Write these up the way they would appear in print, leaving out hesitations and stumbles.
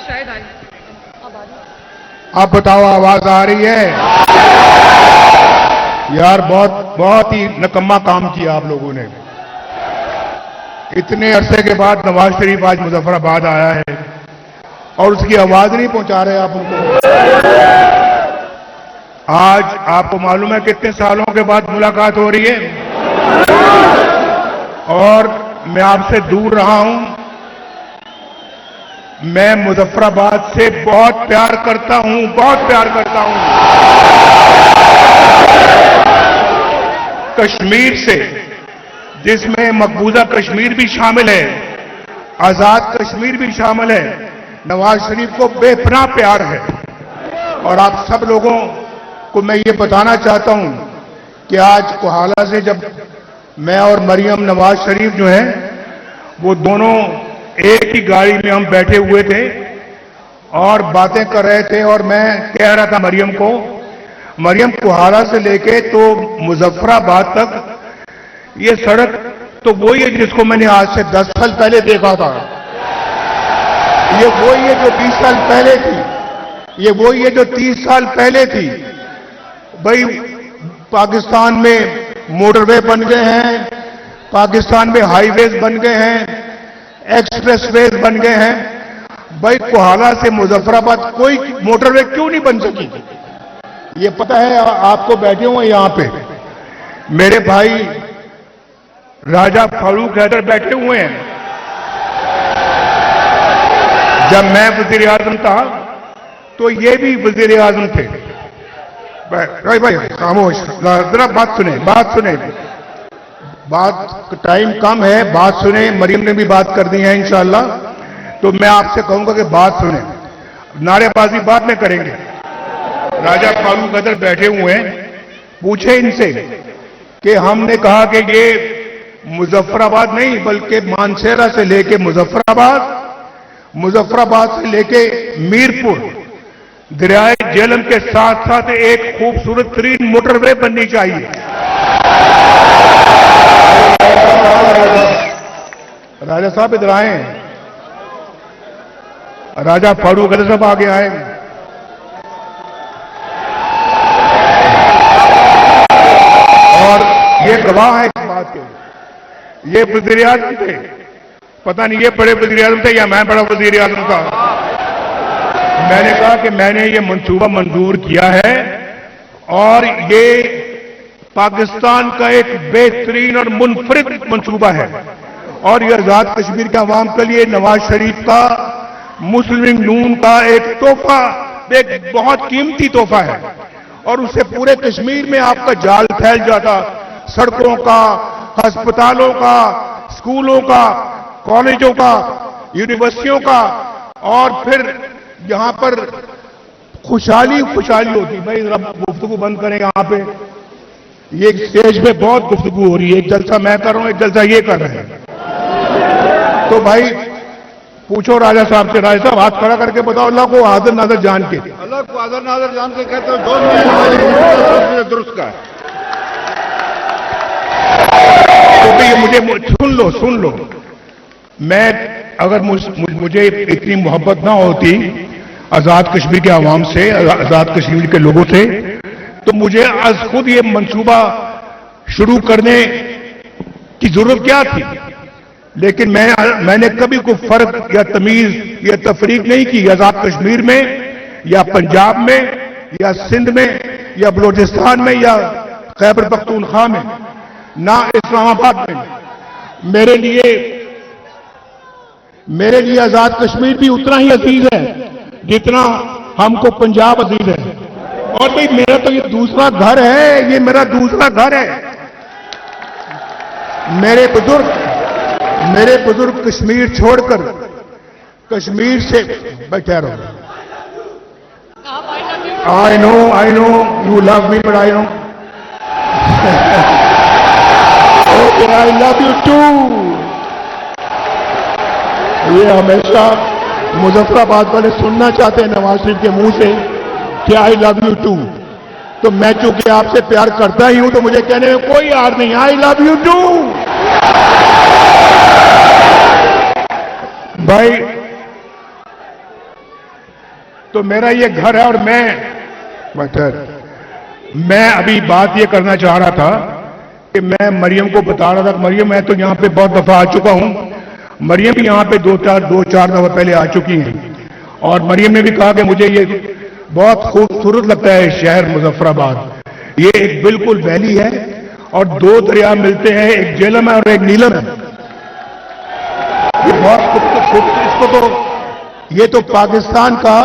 शायद आई। आप बताओ, आवाज आ रही है? यार बहुत ही निकम्मा काम किया आप लोगों ने। इतने अरसे के बाद नवाज शरीफ आज मुजफ्फराबाद आया है और उसकी आवाज नहीं पहुंचा रहे आप उनको। आज आपको मालूम है कितने सालों के बाद मुलाकात हो रही है और मैं आपसे दूर रहा हूं। मैं मुजफ्फराबाद से बहुत प्यार करता हूं, बहुत प्यार करता हूं। कश्मीर से, जिसमें मकबूजा कश्मीर भी शामिल है, आजाद कश्मीर भी शामिल है, नवाज शरीफ को बेपनाह प्यार है। और आप सब लोगों को मैं ये बताना चाहता हूं कि आज कोहाला से जब मैं और मरियम नवाज शरीफ जो हैं वो दोनों एक ही गाड़ी में हम बैठे हुए थे और बातें कर रहे थे और मैं कह रहा था मरियम को, मरियम कोहाला से लेके तो मुजफ्फराबाद तक ये सड़क तो वही है जिसको मैंने आज से 10 साल पहले देखा था। ये वही है जो 20 साल पहले थी, ये वही है जो 30 साल पहले थी। भाई पाकिस्तान में मोटरवे बन गए हैं, पाकिस्तान में हाईवेज बन गए हैं, एक्सप्रेसवेज बन गए हैं। भाई कोहाला से मुजफ्फराबाद कोई मोटरवे क्यों नहीं बन सकी? ये पता है? आपको बैठे हुए यहां पे मेरे भाई राजा फारूक हैदर बैठे हुए हैं। जब मैं वजीर आजम था तो ये भी वजीर आजम थे। भाई खामोश, जरा बात सुने, बात सुने। बात टाइम कम है, बात सुने। मरियम ने भी बात कर दी है इंशाअल्लाह, तो मैं आपसे कहूंगा कि बात सुने, नारेबाजी बाद में करेंगे। राजा फारूक हैदर बैठे हुए हैं, पूछे इनसे कि हमने कहा कि ये मुजफ्फराबाद नहीं बल्कि मानसेरा से लेके मुजफ्फराबाद, मुजफ्फराबाद से लेके मीरपुर, दरियाए झेलम के साथ साथ एक खूबसूरत तरीन मोटरवे बननी चाहिए। राजा साहब इधर आए, राजा फारूक हैदर साहब आगे आए। और ये गवाह है इस बात के, ये वजीर आजम थे। पता नहीं ये बड़े वजीर आजम थे या मैं बड़ा वजीर आजम था। मैंने कहा कि मैंने ये मंसूबा मंजूर किया है और ये पाकिस्तान का एक बेहतरीन और मुनफरिद मंसूबा है और ये आजाद कश्मीर के अवाम के लिए नवाज शरीफ का, मुस्लिम लीग नून का एक तोहफा, एक बहुत कीमती तोहफा है। और उससे पूरे कश्मीर में आपका जाल फैल जाता, सड़कों का, अस्पतालों का, स्कूलों का, कॉलेजों का, यूनिवर्सिटियों का, और फिर यहां पर खुशहाली खुशहाली होती। भाई जरा गुफ्तगू बंद करें यहां पे, ये स्टेज पे बहुत गुफ्तगू हो रही है। एक जलसा मैं कर रहा हूं, एक जलसा ये कर रहे हैं। तो भाई पूछो राजा साहब से, राजा साहब हाथ खड़ा करके बताओ, अल्लाह को हाजिर नाजर जान के, अल्लाह को हाजिर नाजर जान के कहते हो 2 मिनट दुरुस्त का। तो ये मुझे सुन लो। मैं अगर मुझे इतनी मोहब्बत ना होती आजाद कश्मीर के आवाम से, आजाद कश्मीर के लोगों से, तो मुझे आज खुद ये मंसूबा शुरू करने की जरूरत क्या थी। लेकिन मैंने कभी कोई फर्क या तमीज या तफरीक नहीं की आजाद कश्मीर में या पंजाब में या सिंध में या बलोचिस्तान में या खैबर पख्तूनख्वा में, ना इस्लामाबाद में। मेरे लिए आजाद कश्मीर भी उतना ही अजीज है जितना हमको पंजाब अजीज है। और भाई मेरा तो ये दूसरा घर है, ये मेरा दूसरा घर है। मेरे बुजुर्ग कश्मीर छोड़कर कश्मीर से बैठे रहो। I know you love me but I know okay I love you too. ये हमेशा मुजफ्फराबाद वाले सुनना चाहते हैं नवाज शरीफ के मुंह से कि आई लव यू टू। तो मैं चूंकि आपसे प्यार करता ही हूं तो मुझे कहने में कोई यार नहीं, आई लव यू टू। भाई तो मेरा ये घर है और मैं अभी बात ये करना चाह रहा था कि मैं मरियम को बता रहा था, मरियम मैं तो यहां पे बहुत दफा आ चुका हूं, मरियम भी यहां पे दो चार दफा पहले आ चुकी हैं और मरियम ने भी कहा कि मुझे ये बहुत खूबसूरत लगता है शहर मुजफ्फराबाद। ये एक बिल्कुल वैली है और दो दरिया मिलते हैं, एक झेलम है और एक नीलम है। ये बहुत इसको तो ये तो पाकिस्तान का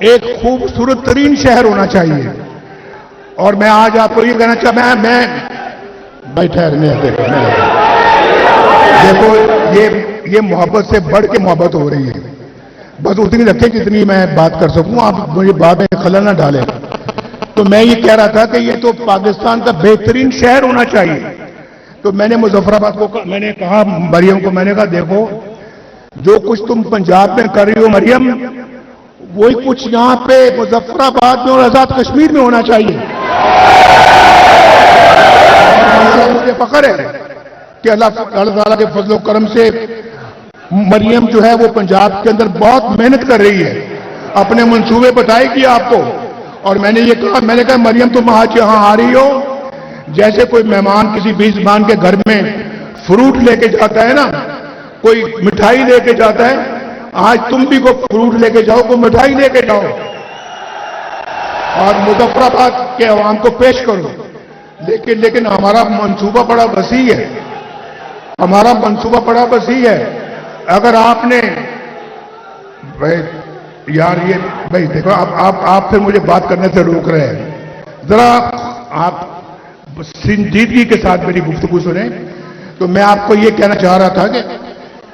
एक खूबसूरत तरीन शहर होना चाहिए। और मैं आज आपको ये कहना चाहता मैं बैठे देखो ये मोहब्बत से बढ़ के मोहब्बत हो रही है, बस उतनी रखें जितनी मैं बात कर सकूं, आप मुझे बात में खलल ना डालें। तो मैं ये कह रहा था कि ये तो पाकिस्तान का बेहतरीन शहर होना चाहिए। तो मैंने मुजफ्फराबाद को मैंने कहा, मरियम को मैंने कहा देखो जो कुछ तुम पंजाब में कर रही हो मरियम, वही कुछ यहां पे मुजफ्फराबाद में और आजाद कश्मीर में होना चाहिए। मुझे फख्र है कि अल्लाह ताला के फजल करम से मरियम जो है वो पंजाब के अंदर बहुत मेहनत कर रही है, अपने मंसूबे बताएगी आपको। और मैंने ये कहा, मैंने कहा मरियम तुम आज यहां आ रही हो, जैसे कोई मेहमान किसी मेजबान के घर में फ्रूट लेके जाता है ना, कोई मिठाई लेके जाता है, आज तुम भी को फ्रूट लेके जाओ, को मिठाई लेके जाओ और मुजफ्फराबाद के अवाम को पेश करो। लेकिन हमारा मंसूबा बड़ा वसी है, हमारा मंसूबा बड़ा वसी है। अगर आपने भाई यार ये भाई देखो आप फिर मुझे बात करने से रोक रहे हैं, जरा आप संजीदगी के साथ मेरी गुफ्तगू सुने। तो मैं आपको ये कहना चाह रहा था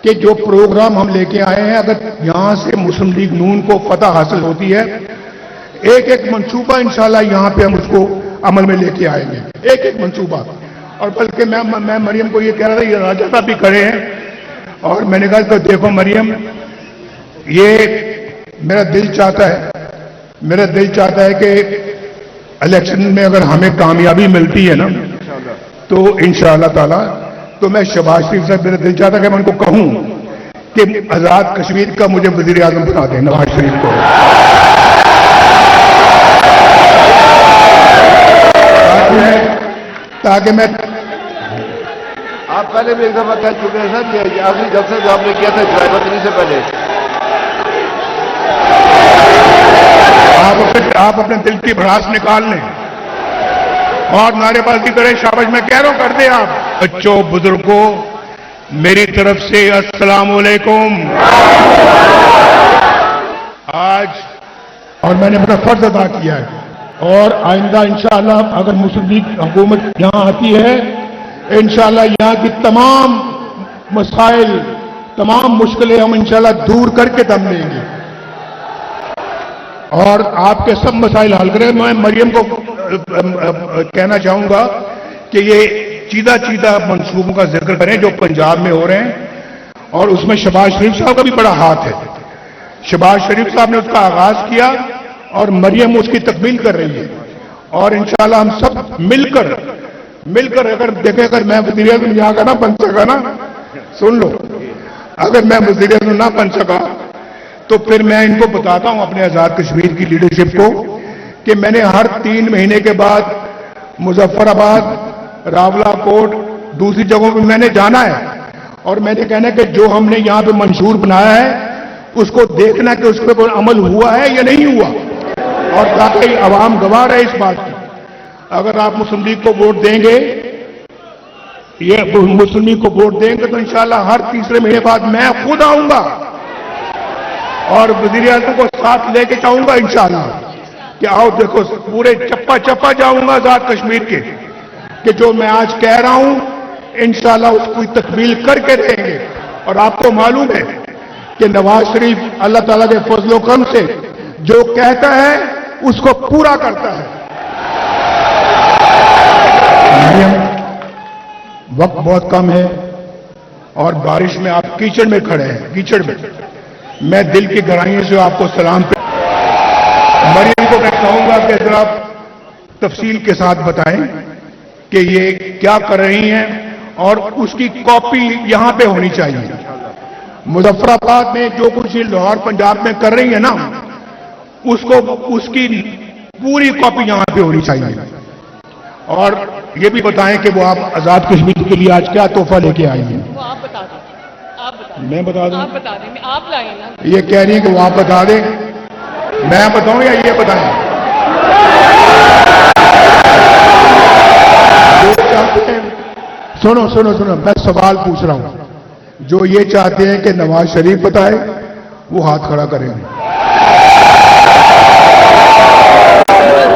कि जो प्रोग्राम हम लेके आए हैं, अगर यहां से मुस्लिम लीग नून को फतह हासिल होती है, एक एक मंसूबा इंशाल्लाह यहां पे हम उसको अमल में लेके आएंगे, एक एक मंसूबा। और बल्कि मैं मरियम को ये कह रहा था, ये राजा साहब भी खड़े हैं और मैंने कहा तो देखो मरियम, ये मेरा दिल चाहता है कि इलेक्शन में अगर हमें कामयाबी मिलती है ना तो इंशाअल्लाह ताला, तो मैं शहबाज शरीफ साहब, मेरा दिल चाहता है कि मैं उनको कहूं कि आजाद कश्मीर का मुझे वजीर आजम बना दें, नवाज शरीफ को, ताकि मैं आप पहले भी एक दफा कह चुके हैं सर, ये आखिरी जलसा जो आपने किया था जुलाई से पहले। आप अपने दिल की भड़ास निकाल लें और नारेबाजी करें, शाबाश, मैं कह रहा हूं कर दे आप। बच्चों बुजुर्गों, मेरी तरफ से अस्सलाम वालेकुम। आज और मैंने अपना फर्ज अदा किया है और आइंदा इंशाअल्लाह अगर मुस्लिम लीग हुकूमत यहां आती है, इंशाअल्लाह यहां की तमाम मसाइल, तमाम मुश्किलें हम इंशाअल्लाह दूर करके दम लेंगे और आपके सब मसाइल हल करें। मैं मरियम को कहना चाहूंगा कि ये चीदा मंसूबों का जिक्र करें जो पंजाब में हो रहे हैं, और उसमें शहबाज शरीफ साहब का भी बड़ा हाथ है। शहबाज शरीफ साहब ने उसका आगाज किया और मरियम उसकी तकमील कर रही है। और इंशाअल्लाह हम सब मिलकर अगर देखें, अगर मैं वज़ीर आज़म यहां का ना बन सका ना, सुन लो, अगर मैं वज़ीर आज़म ना बन सका तो फिर मैं इनको बताता हूं, अपने आजाद कश्मीर की लीडरशिप को, कि मैंने हर 3 महीने के बाद मुजफ्फराबाद, रावलाकोट, दूसरी जगहों पर मैंने जाना है और मैंने कहना कि जो हमने यहां पे मंशूर बनाया है उसको देखना कि उस पर कोई अमल हुआ है या नहीं हुआ, और ताकि अवाम गवाह है इस बात की। अगर आप मुस्लिम लीग को वोट देंगे, ये मुस्लिम लीग को वोट देंगे तो इंशाअल्लाह हर तीसरे महीने बाद मैं खुद आऊंगा और वज़ीर आज़म को साथ लेके जाऊंगा इंशाअल्लाह, कि आओ देखो पूरे चप्पा जाऊंगा आजाद कश्मीर के, कि जो मैं आज कह रहा हूं इंशाअल्लाह उसकी तकमील करके रहेंगे। और आपको मालूम है कि नवाज शरीफ अल्लाह ताला के फजलो करम से जो कहता है उसको पूरा करता है। वक्त बहुत कम है और बारिश में आप कीचड़ में खड़े हैं, कीचड़ में। मैं दिल की गहराइयों से आपको सलाम पे मरियम को मैं कहूंगा कि जरा तफसील के साथ बताएं कि ये क्या कर रही हैं और उसकी कॉपी यहां पे होनी चाहिए। मुजफ्फराबाद में जो कुछ ये लाहौर पंजाब में कर रही है ना, उसको उसकी पूरी कॉपी यहां पे होनी चाहिए। और ये भी बताएं कि वो आप आजाद कश्मीर के लिए आज क्या तोहफा लेके आई हैं। वो आप बता दें, आप बता दें, मैं बता दूं? आप बता दें, आप लाए ना। ये कह रही है कि वो आप बता दें, मैं बताऊं या ये बताएं? जो चाहते हैं, सुनो सुनो सुनो, मैं सवाल पूछ रहा हूं। जो ये चाहते हैं कि नवाज शरीफ बताए वो हाथ खड़ा करेंगे,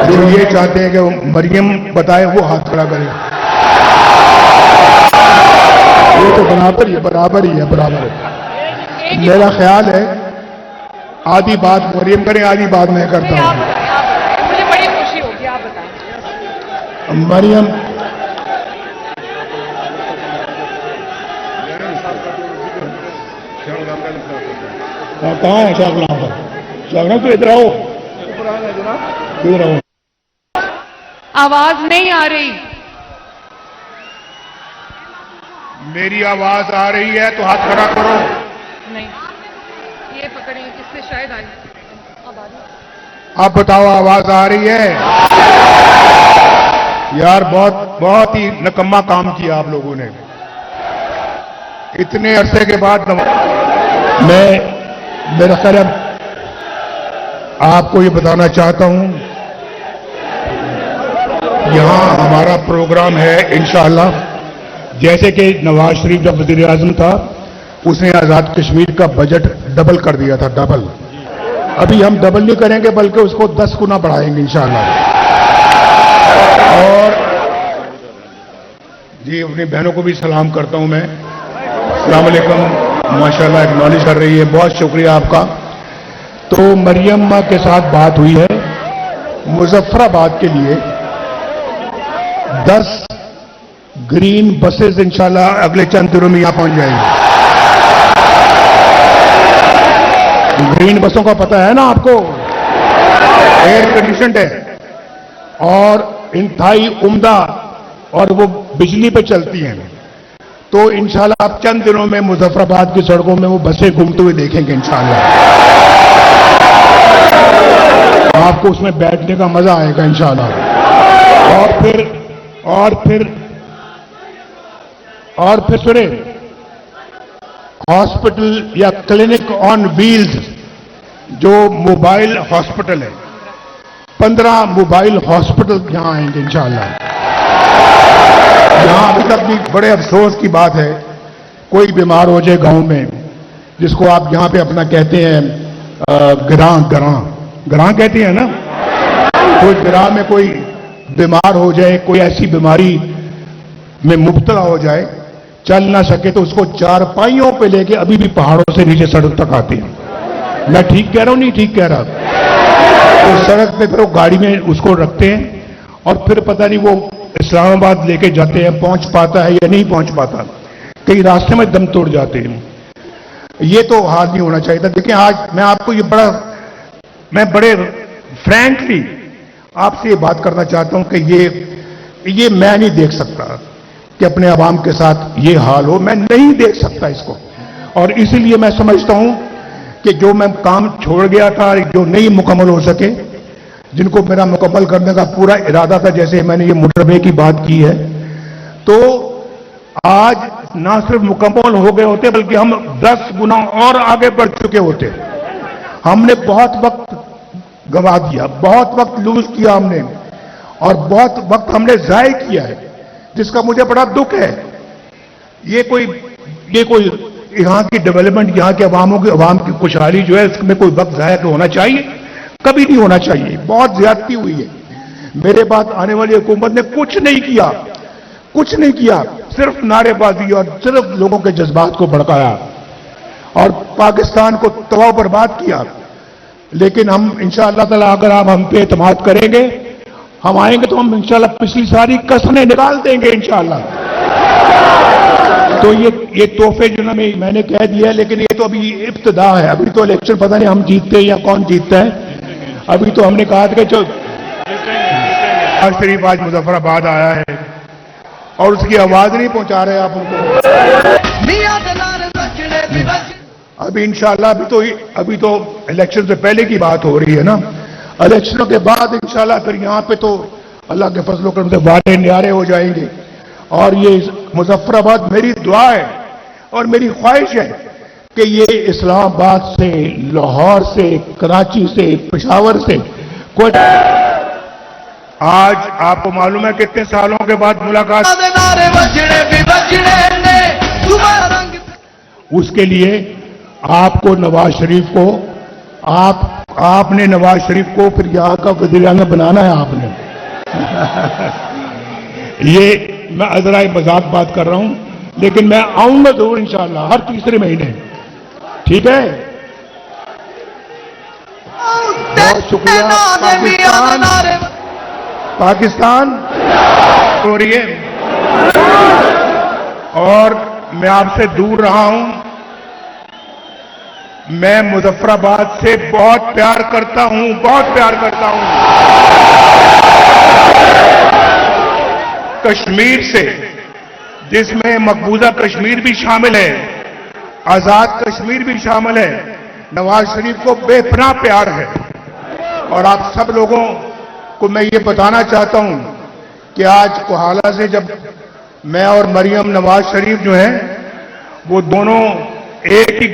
जो ये चाहते हैं कि मरियम बताए वो हाथ खड़ा करें। ये तो बराबर ही बराबर ही है, बराबर है। मेरा ख्याल है आधी बात मरियम करें, आधी बात मैं करता आप हूं। बताएं, आप बताएं, मुझे बड़ी खुशी होगी, आप बताएं। मरियम कहाँ है शाह गुलाम साहब? शाह गुलाम तो इधर आओ, इधर आओ। आवाज नहीं आ रही। मेरी आवाज आ रही है तो हाथ खड़ा करो। नहीं, ये पकड़े, इससे शायद आई। अब आ रही। आप बताओ आवाज आ रही है? यार बहुत बहुत ही नकम्मा काम किया आप लोगों ने। इतने अरसे के बाद मैं मेरा ख्याल आपको ये बताना चाहता हूं, यहां हमारा प्रोग्राम है इंशाअल्लाह। जैसे कि नवाज शरीफ जब वजीर आजम था उसने आजाद कश्मीर का बजट डबल कर दिया था, डबल। अभी हम डबल नहीं करेंगे बल्कि उसको 10 गुना बढ़ाएंगे इंशाअल्लाह। और जी अपनी बहनों को भी सलाम करता हूं मैं। अस्सलाम वालेकुम, माशाल्लाह एक्नॉलेज कर रही है, बहुत शुक्रिया आपका। तो मरियम मां के साथ बात हुई है, मुजफ्फराबाद के लिए 10 ग्रीन बसेस इंशाल्लाह अगले चंद दिनों में यहां पहुंच जाएंगी। ग्रीन बसों का पता है ना आपको, एयर कंडीशनड है और इंतहाई उम्दा, और वो बिजली पे चलती हैं। तो इंशाल्लाह आप चंद दिनों में मुजफ्फराबाद की सड़कों में वो बसें घूमते हुए देखेंगे इंशाल्लाह। आपको उसमें बैठने का मजा आएगा इंशाल्लाह। और फिर सुने, हॉस्पिटल या क्लिनिक ऑन व्हील्स जो मोबाइल हॉस्पिटल है, 15 मोबाइल हॉस्पिटल यहां आएंगे इंशाल्लाह। यहां अभी तक भी बड़े अफसोस की बात है, कोई बीमार हो जाए गांव में, जिसको आप यहां पे अपना कहते हैं ग्रां कहते हैं ना, कोई ग्रां में कोई बीमार हो जाए, कोई ऐसी बीमारी में मुब्तला हो जाए, चल ना सके, तो उसको चारपाइयों पे लेके अभी भी पहाड़ों से नीचे सड़क तक आते हैं। मैं ठीक कह रहा हूं नहीं ठीक कह रहा? तो सड़क पे फिर वो गाड़ी में उसको रखते हैं और फिर पता नहीं वो इस्लामाबाद लेके जाते हैं, पहुंच पाता है या नहीं पहुंच पाता, कई रास्ते में दम तोड़ जाते हैं। ये तो हाल नहीं होना चाहिए था। देखिए आज मैं आपको मैं बड़े फ्रैंकली आपसे ये बात करना चाहता हूं कि ये मैं नहीं देख सकता कि अपने आवाम के साथ ये हाल हो, मैं नहीं देख सकता इसको। और इसीलिए मैं समझता हूं कि जो मैं काम छोड़ गया था, जो नहीं मुकम्मल हो सके, जिनको मेरा मुकम्मल करने का पूरा इरादा था, जैसे मैंने ये मोटरवे की बात की है, तो आज ना सिर्फ मुकम्मल हो गए होते बल्कि हम 10 गुना और आगे बढ़ चुके होते। हमने बहुत वक्त गंवा दिया, बहुत वक्त लूज किया हमने, और बहुत वक्त हमने जाय किया है, जिसका मुझे बड़ा दुख है। ये कोई यहां की डेवलपमेंट, यहां के अवाम की खुशहाली जो है, इसमें कोई वक्त जाया होना चाहिए? कभी नहीं होना चाहिए। बहुत ज्यादती हुई है। मेरे बाद आने वाली हुकूमत ने कुछ नहीं किया, सिर्फ नारेबाजी और सिर्फ लोगों के जज्बात को भड़काया और पाकिस्तान को तबाह बर्बाद किया। लेकिन हम इंशाअल्लाह ताला, अगर आप हम पे एतमाद करेंगे, हम आएंगे तो हम इंशाअल्लाह पिछली सारी कसमें निकाल देंगे इंशाअल्लाह। तो ये तोहफे जो ना मैंने कह दिया, लेकिन ये तो अभी इब्तिदा है। अभी तो इलेक्शन पता नहीं हम जीतते हैं या कौन जीतता है। अभी तो हमने कहा था कि शरीफ आज मुजफ्फराबाद आया है और उसकी आवाज नहीं पहुंचा रहे आप उनको। अभी इंशाअल्लाह अभी तो इलेक्शन से पहले की बात हो रही है ना। इलेक्शनों के बाद इंशाल्लाह फिर यहां पे तो अल्लाह के फजल करम से वारे न्यारे हो जाएंगे। और ये मुजफ्फराबाद मेरी दुआ है और मेरी ख्वाहिश है कि ये इस्लामाबाद से, लाहौर से, कराची से, पेशावर से कोई। आज आपको मालूम है कितने सालों के बाद मुलाकात, उसके लिए आपको नवाज शरीफ को, आपने नवाज शरीफ को फिर यहां का वज़ीर-ए-आज़म बनाना है आपने। ये मैं अजरा मजाक बात कर रहा हूं, लेकिन मैं आऊंगा जरूर इंशाअल्लाह हर तीसरे महीने। ठीक है, बहुत शुक्रिया। पाकिस्तान हो रही है और मैं आपसे दूर रहा हूं। मैं मुजफ्फराबाद से बहुत प्यार करता हूं, बहुत प्यार करता हूं। कश्मीर से, जिसमें मकबूजा कश्मीर भी शामिल है, आजाद कश्मीर भी शामिल है, नवाज शरीफ को बेपनाह प्यार है। और आप सब लोगों को मैं ये बताना चाहता हूं कि आज कोहाला से जब मैं और मरियम नवाज शरीफ जो हैं वो दोनों एक ही